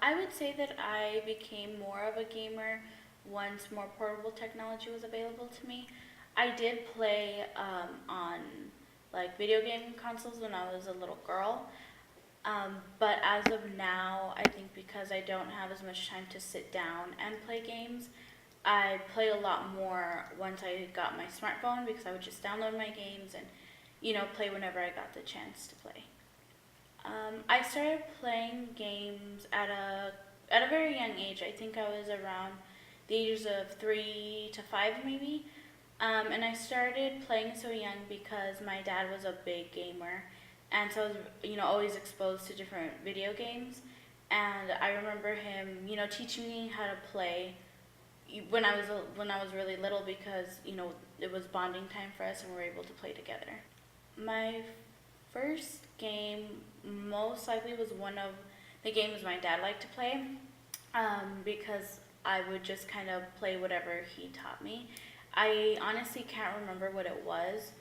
I would say that I became more of a gamer once more portable technology was available to me. I did play on like video game consoles when I was a little girl, but as of now, I think because I don't have as much time to sit down and play games, I play a lot more once I got my smartphone because I would just download my games and, play whenever I got the chance to play. I started playing games at a very young age. I think I was around the ages of 3 to 5, maybe. And I started playing so young because my dad was a big gamer, and so I was, always exposed to different video games. And I remember him, teaching me how to play when I was really little because it was bonding time for us and we were able to play together. My first game most likely was one of the games my dad liked to play, because I would just kind of play whatever he taught me. I honestly can't remember what it was.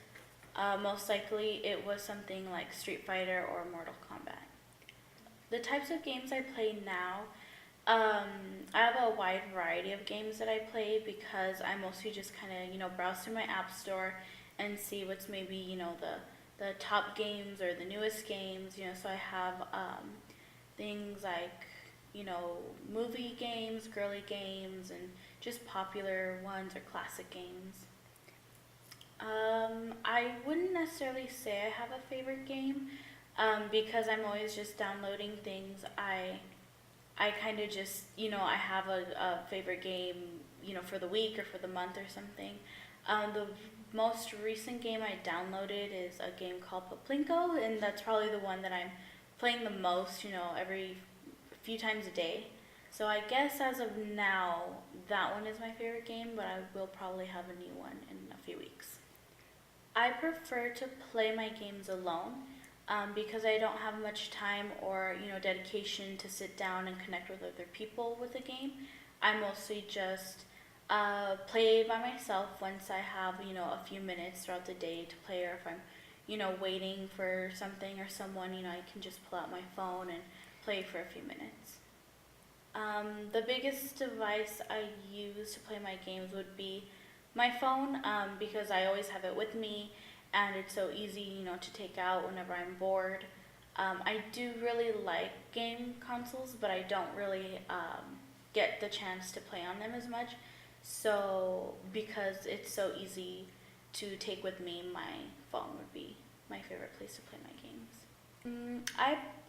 Most likely it was something like Street Fighter or Mortal Kombat. The types of games I play now, um, I have a wide variety of games that I play because I mostly just kind of, browse through my app store and see what's maybe, the top games or the newest games, so I have things like, movie games, girly games, and just popular ones or classic games. I wouldn't necessarily say I have a favorite game, because I'm always just downloading things. I kind of just, I have a favorite game, for the week or for the month or something. The most recent game I downloaded is a game called Paplinko, and that's probably the one that I'm playing the most, every few times a day. So I guess as of now, that one is my favorite game, but I will probably have a new one in a few weeks. I prefer to play my games alone, because I don't have much time or dedication to sit down and connect with other people with a game. I mostly just play by myself once I have a few minutes throughout the day to play, or if I'm waiting for something or someone, I can just pull out my phone and play for a few minutes. The biggest device I use to play my games would be my phone, because I always have it with me and it's so easy, to take out whenever I'm bored. I do really like game consoles, but I don't really get the chance to play on them as much. So, because it's so easy to take with me, my phone would be my favorite place to play my games.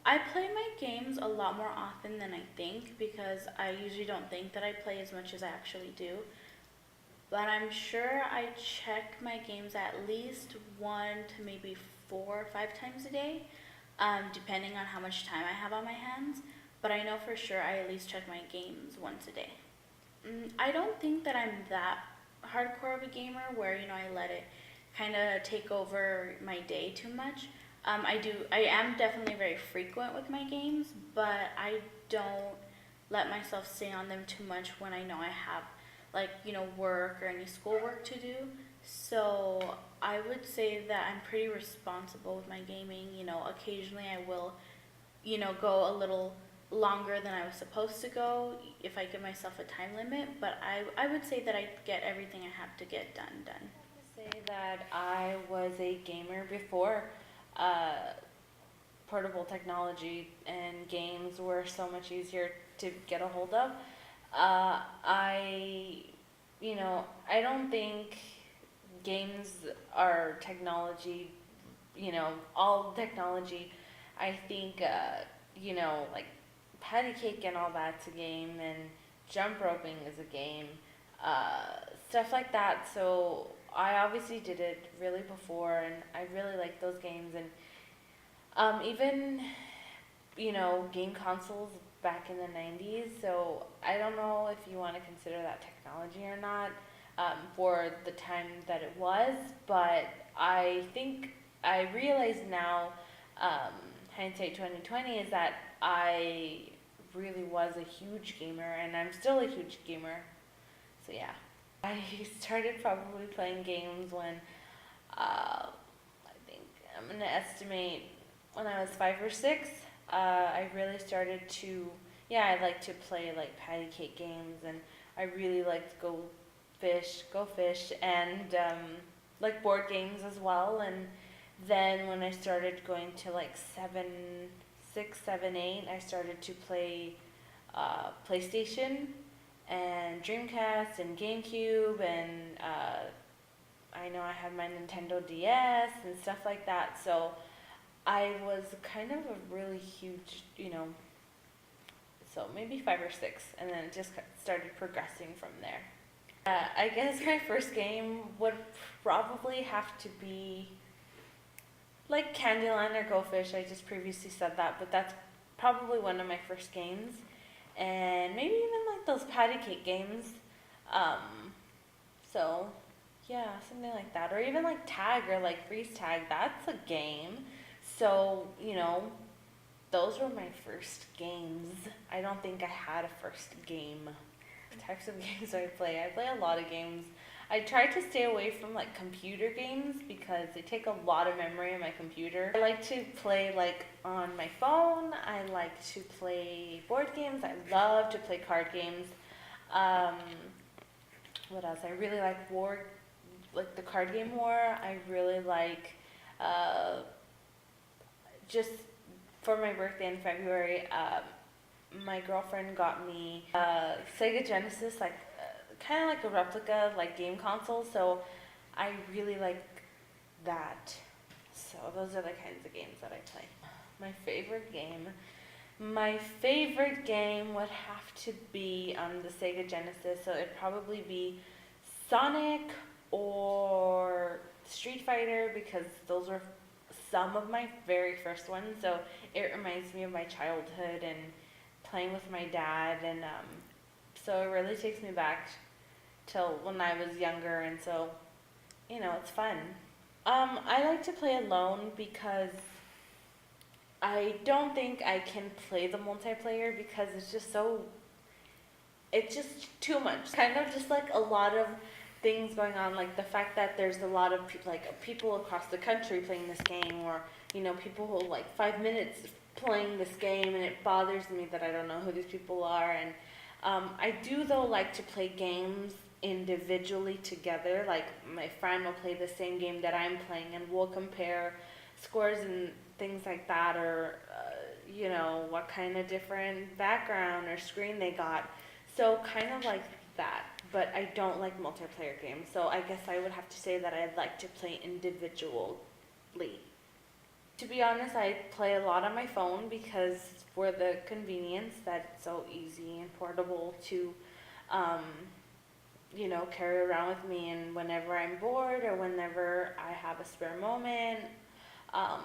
I play my games a lot more often than I think because I usually don't think that I play as much as I actually do. But I'm sure I check my games at least 1 to maybe 4 or 5 times a day, depending on how much time I have on my hands. But I know for sure I at least check my games once a day. I don't think that I'm that hardcore of a gamer where I let it kind of take over my day too much. I am definitely very frequent with my games, but I don't let myself stay on them too much when I know I have like work or any schoolwork to do. So I would say that I'm pretty responsible with my gaming. Occasionally I will go a little longer than I was supposed to go if I give myself a time limit, but I would say that I get everything I have to get done. Say that I was a gamer before uh, portable technology and games were so much easier to get a hold of. I don't think games are technology, all technology. I think, like patty cake and all that's a game, and jump roping is a game, stuff like that. So I obviously did it really before, and I really like those games. And even, game consoles back in the 90s. So I don't know if you want to consider that technology or not, for the time that it was, but I think I realize now, um, hindsight 2020, is that I really was a huge gamer, and I'm still a huge gamer. So yeah, I started probably playing games when, I think I'm gonna estimate when I was 5 or 6. I really started to yeah, I like to play like patty cake games, and I really like to go fish, and like board games as well. And then when I started going to like 6, 7, 8, I started to play PlayStation and Dreamcast and GameCube, and I know I have my Nintendo DS and stuff like that. So I was kind of a really huge, so maybe 5 or 6, and then it just started progressing from there. I guess my first game would probably have to be like Candyland or Go Fish. I just previously said that, but that's probably one of my first games. And maybe even like those patty cake games. Um, so yeah, something like that. Or even like tag or like freeze tag. That's a game. So, those were my first games. I don't think I had a first game. Types of games I play. I play a lot of games. I try to stay away from like computer games because they take a lot of memory on my computer. I like to play like on my phone. I like to play board games. I love to play card games. Um, what else? I really like like the card game War. I really like uh, just for my birthday in February. My girlfriend got me Sega Genesis, like kind of like a replica like game console. So I really like that. So those are the kinds of games that I play. My favorite game. My favorite game would have to be on the Sega Genesis. So it'd probably be Sonic or Street Fighter, because those were some of my very first ones. So it reminds me of my childhood and playing with my dad, and so it really takes me back till when I was younger, and so it's fun. I like to play alone because I don't think I can play the multiplayer because it's just too much. Kind of just like a lot of things going on, like the fact that there's a lot of people across the country playing this game, or people who like 5 minutes playing this game, and it bothers me that I don't know who these people are. And I do though like to play games individually together. Like my friend will play the same game that I'm playing, and we'll compare scores and things like that, or what kind of different background or screen they got. So kind of like that. But I don't like multiplayer games, so I guess I would have to say that I like to play individually. To be honest, I play a lot on my phone because for the convenience that it's so easy and portable to, um, carry around with me. And whenever I'm bored or whenever I have a spare moment, um,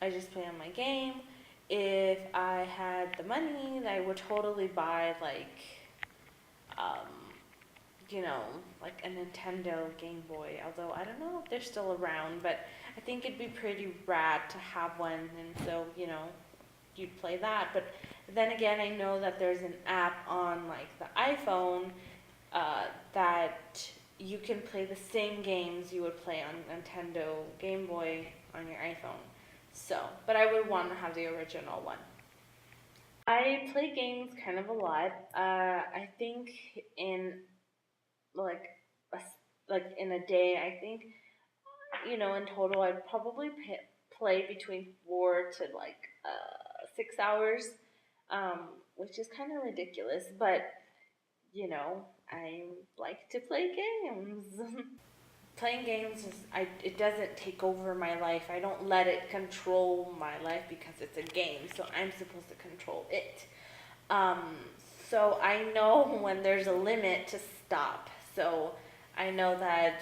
I just play on my game. If I had the money, I would totally buy um, like a Nintendo Game Boy. Although I don't know if they're still around, but I think it'd be pretty rad to have one. And so, you'd play that. But then again, I know that there's an app on like the iPhone that you can play the same games you would play on Nintendo Game Boy on your iPhone. So, but I would want to have the original one. I play games kind of a lot. I think in like a, like in a day, I think in total I'd probably play between 4 to 6 hours, which is kind of ridiculous, but I like to play games. Playing games it doesn't take over my life. I don't let it control my life because it's a game, so I'm supposed to control it. Um, so I know when there's a limit to stop. So I know that,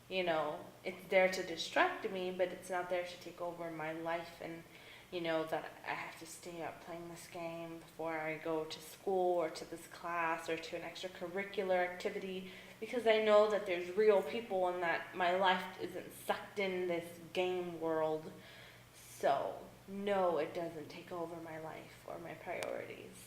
it's there to distract me, but it's not there to take over my life. And, that I have to stay up playing this game before I go to school or to this class or to an extracurricular activity, because I know that there's real people and that my life isn't sucked in this game world. So, no, it doesn't take over my life or my priorities.